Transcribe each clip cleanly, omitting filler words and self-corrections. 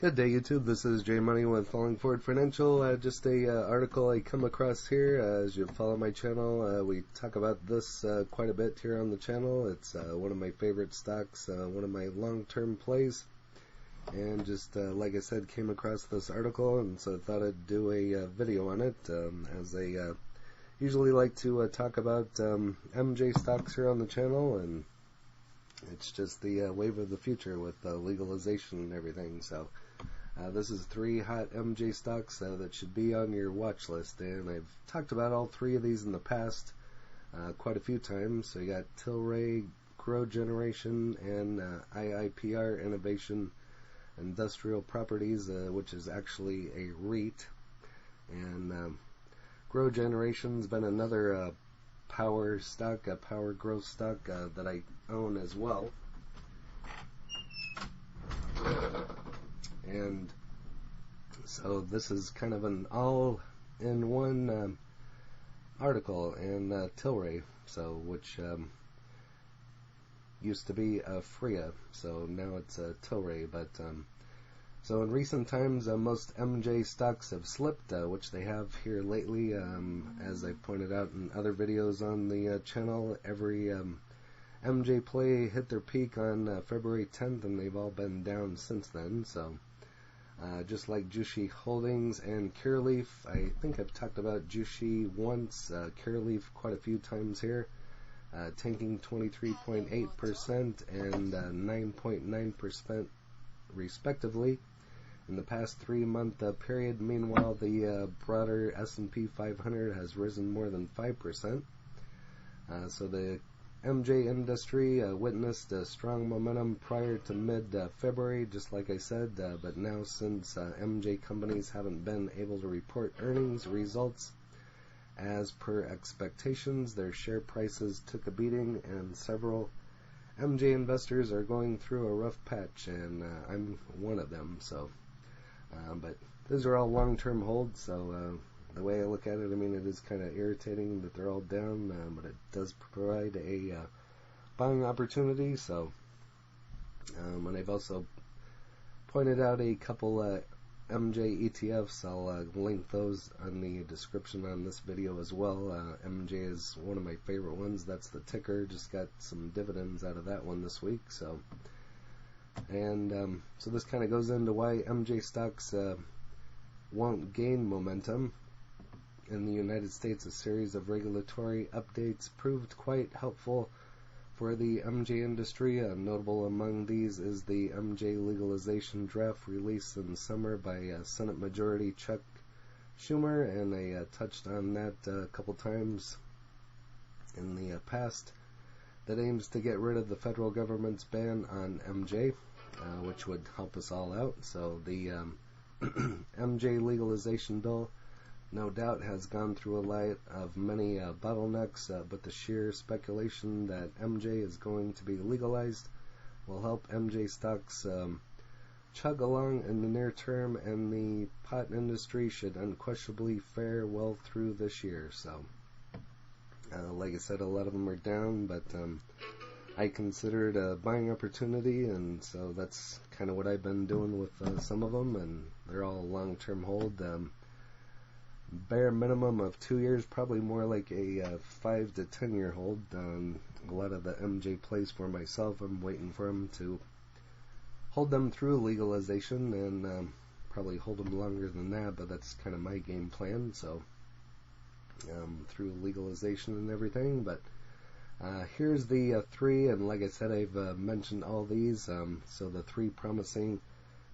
Good day, YouTube. This is Jay Money with Falling Forward Financial. Just a article I come across here. As you follow my channel, we talk about this quite a bit here on the channel. It's one of my favorite stocks, one of my long-term plays. And just like I said, came across this article, and so I thought I'd do a video on it. As I usually like to talk about MJ stocks here on the channel, and it's just the wave of the future with legalization and everything. So this is 3 hot MJ stocks that should be on your watch list, and I've talked about all 3 of these in the past quite a few times. So you got Tilray, GRWG, and Iipr Innovation Industrial Properties, which is actually a REIT. And GRWG's been another power stock, a power growth stock that I own as well. And so this is kind of an all-in-one article in Tilray, so which used to be Freya, so now it's Tilray. But so in recent times, most MJ stocks have slipped, which they have here lately. As I've pointed out in other videos on the channel, every MJ play hit their peak on February 10th, and they've all been down since then. So just like Jushi Holdings and Curaleaf, I think I've talked about Jushi once, Curaleaf quite a few times here, tanking 23.8% and 9.9% respectively in the past 3-month period. Meanwhile, the broader S&P 500 has risen more than 5%. So the MJ industry witnessed a strong momentum prior to mid-February, just like I said, but now since MJ companies haven't been able to report earnings results as per expectations, their share prices took a beating, and several MJ investors are going through a rough patch, and I'm one of them. So, but these are all long-term holds, so the way I look at it, I mean, it is kind of irritating that they're all down, but it does provide a buying opportunity. So, and I've also pointed out a couple MJ ETFs. I'll link those on the description on this video as well. MJ is one of my favorite ones. That's the ticker. Just got some dividends out of that one this week. So, and so this kind of goes into why MJ stocks won't gain momentum. In the United States, a series of regulatory updates proved quite helpful for the MJ industry. Notable among these is the MJ legalization draft released in the summer by Senate Majority Chuck Schumer, and I touched on that a couple times in the past, that aims to get rid of the federal government's ban on MJ, which would help us all out. So the MJ legalization bill no doubt has gone through a lot of many bottlenecks, but the sheer speculation that MJ is going to be legalized will help MJ stocks chug along in the near term, and the pot industry should unquestionably fare well through this year. So, like I said, a lot of them are down, but I consider it a buying opportunity, and so that's kind of what I've been doing with some of them, and they're all long-term hold. Bare minimum of 2 years, probably more like a 5 to 10 year hold on a lot of the MJ plays for myself. I'm waiting for them to hold them through legalization, and probably hold them longer than that, but that's kind of my game plan. So through legalization and everything. But here's the 3, and like I said, I've mentioned all these. So the 3 promising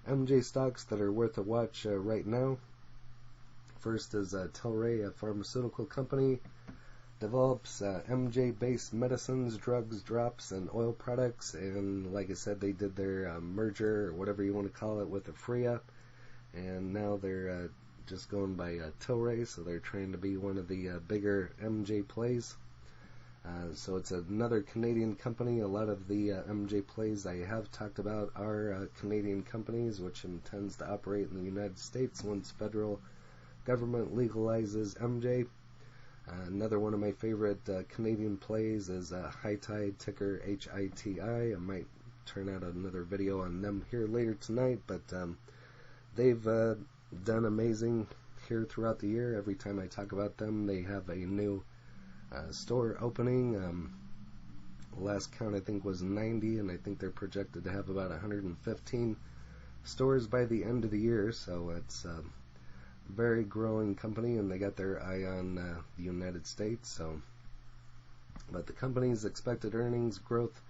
MJ stocks that are worth a watch right now. First is Tilray, a pharmaceutical company, develops MJ-based medicines, drugs, drops, and oil products. And like I said, they did their merger, or whatever you want to call it, with Freya, and now they're just going by Tilray, so they're trying to be one of the bigger MJ plays. So it's another Canadian company. A lot of the MJ plays I have talked about are Canadian companies, which intends to operate in the United States once federal government legalizes MJ. Another one of my favorite Canadian plays is High Tide, ticker HITI. I might turn out another video on them here later tonight, but they've done amazing here throughout the year. Every time I talk about them, they have a new store opening. Last count I think was 90, and I think they're projected to have about 115 stores by the end of the year. So it's a very growing company, and they got their eye on the United States. So, but the company's expected earnings growth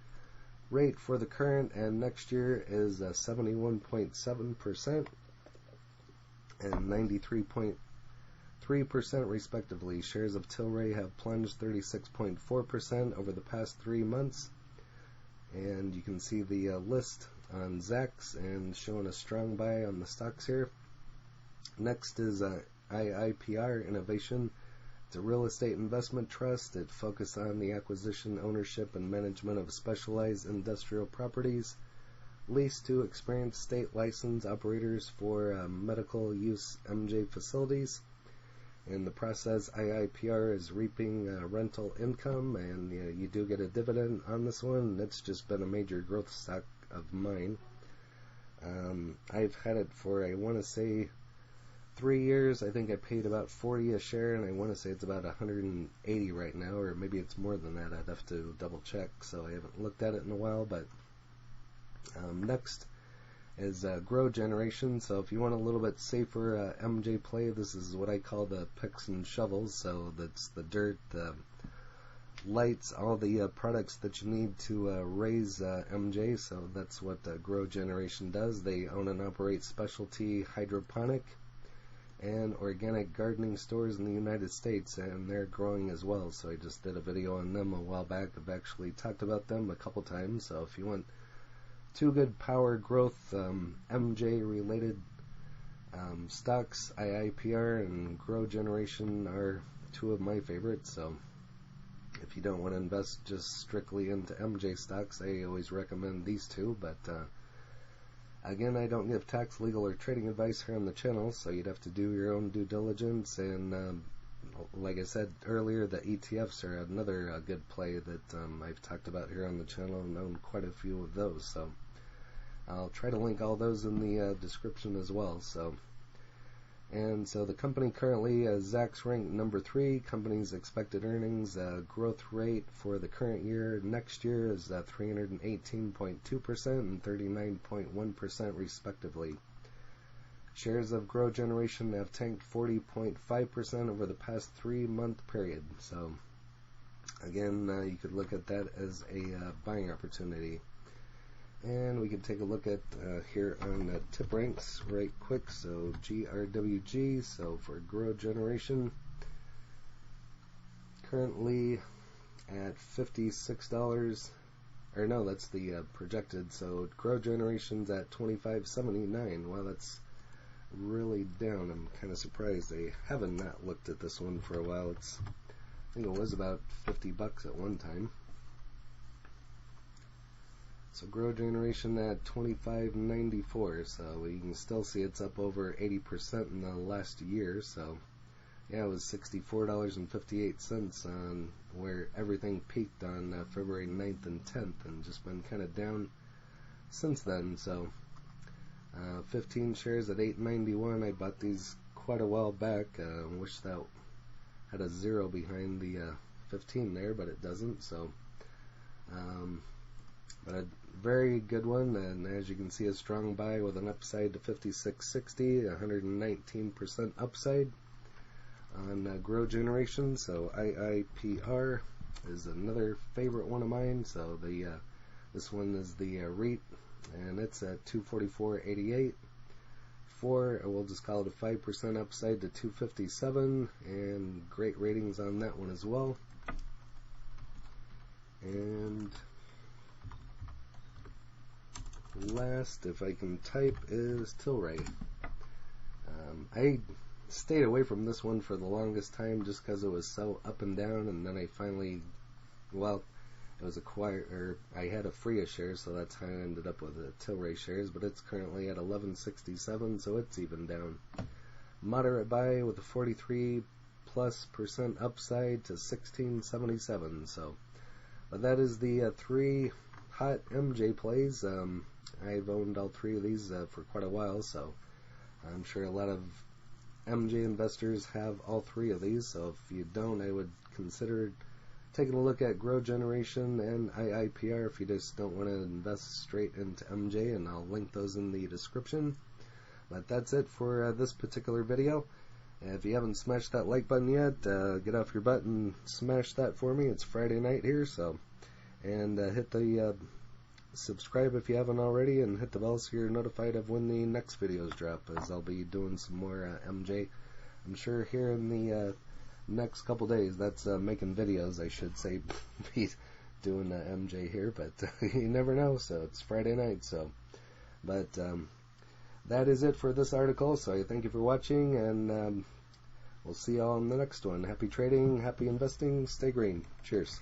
rate for the current and next year is 71.7% and 93.3% respectively. Shares of Tilray have plunged 36.4% over the past 3 months, and you can see the list on Zacks and showing a strong buy on the stocks here. Next is Iipr Innovation. It's a real estate investment trust. It focuses on the acquisition, ownership, and management of specialized industrial properties leased to experienced state license operators for medical use MJ facilities. In the process, Iipr is reaping rental income, and you do get a dividend on this one. It's just been a major growth stock of mine. I've had it for, I want to say, 3 years. I think I paid about $40 a share, and I want to say it's about $180 right now, or maybe it's more than that. I'd have to double check, so I haven't looked at it in a while. But next is Grow Generation. So if you want a little bit safer MJ play, this is what I call the picks and shovels. So that's the dirt, the lights, all the products that you need to raise MJ. So that's what Grow Generation does. They own and operate specialty hydroponic and organic gardening stores in the United States, and they're growing as well. So I just did a video on them a while back. I've actually talked about them a couple times. So if you want two good power growth MJ related stocks, Iipr and Grow Generation are two of my favorites. So if you don't want to invest just strictly into MJ stocks, I always recommend these two. But again, I don't give tax, legal, or trading advice here on the channel, so you'd have to do your own due diligence. And like I said earlier, the ETFs are another good play that I've talked about here on the channel, and own quite a few of those. So I'll try to link all those in the description as well. So the company currently, Zacks ranked number 3. Company's expected earnings growth rate for the current year, next year, is 318.2% and 39.1% respectively. Shares of Grow Generation have tanked 40.5% over the past 3-month period. So again, you could look at that as a buying opportunity. And we can take a look at here on tip ranks right quick. So GRWG, so for Grow Generation, currently at $56, or no, that's the projected. So Grow Generation's at $25.79. Wow, that's really down. I'm kind of surprised. I haven't not looked at this one for a while. I think it was about $50 at one time. So Grow Generation at $25.94, so you can still see it's up over 80% in the last year. So yeah, it was $64.58 on where everything peaked on February 9th and 10th, and just been kind of down since then. So 15 shares at $8.91. I bought these quite a while back. Wish that had a 0 behind the 15 there, but it doesn't. So but a very good one, and as you can see, a strong buy with an upside to $56.60, 119% upside on Grow Generation. So Iipr is another favorite one of mine. So this one is the REIT, and it's at $244.88. We'll just call it a 5% upside to $257, and great ratings on that one as well. And last, if I can type, is Tilray. I stayed away from this one for the longest time just because it was so up and down, and then I finally, well, it was I had a free shares, so that's how I ended up with the Tilray shares, but it's currently at $11.67, so it's even down. Moderate buy with a 43+% upside to $16.77. So that is the 3 hot MJ plays. I've owned all 3 of these for quite a while, so I'm sure a lot of MJ investors have all three of these, so if you don't, I would consider taking a look at Grow Generation and IIPR if you just don't want to invest straight into MJ, and I'll link those in the description. But that's it for this particular video. If you haven't smashed that like button yet, get off your butt and smash that for me. It's Friday night here, so. And hit the subscribe if you haven't already, and hit the bell so you're notified of when the next videos drop, as I'll be doing some more MJ. I'm sure here in the next couple days. That's making videos, I should say, be doing MJ here, but you never know, so it's Friday night, so. But that is it for this article, so I thank you for watching, and we'll see y'all in the next one. Happy trading, happy investing, stay green. Cheers.